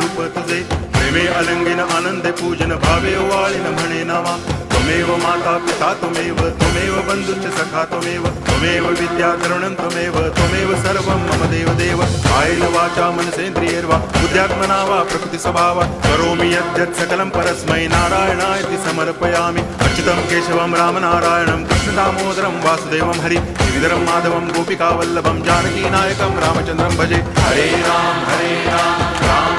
रूप तुझे प्रेमे अलंगिन आनंदे पूजन भावे वाळिन म्हणे नावा त्वमेव माता पिता त्वमेव बंधुश्च सखा त्वमेव विद्या तरुणं त्वमेव सर्वं मम देव कायेन वाचा मनसेन्द्रियैर्वा बुद्ध्यात्मना वा प्रकृति स्वभावात् करोमि यद्यत् सकलं परस्मै नारायणायति समर्पयामि अच्युतं केशवं रामनारायणं कृष्णदामोदरं वासुदेवं हरि श्रीधरं माधवं गोपिकावल्लभं जानकीनायकं रामचन्द्रं भजे हरे राम राम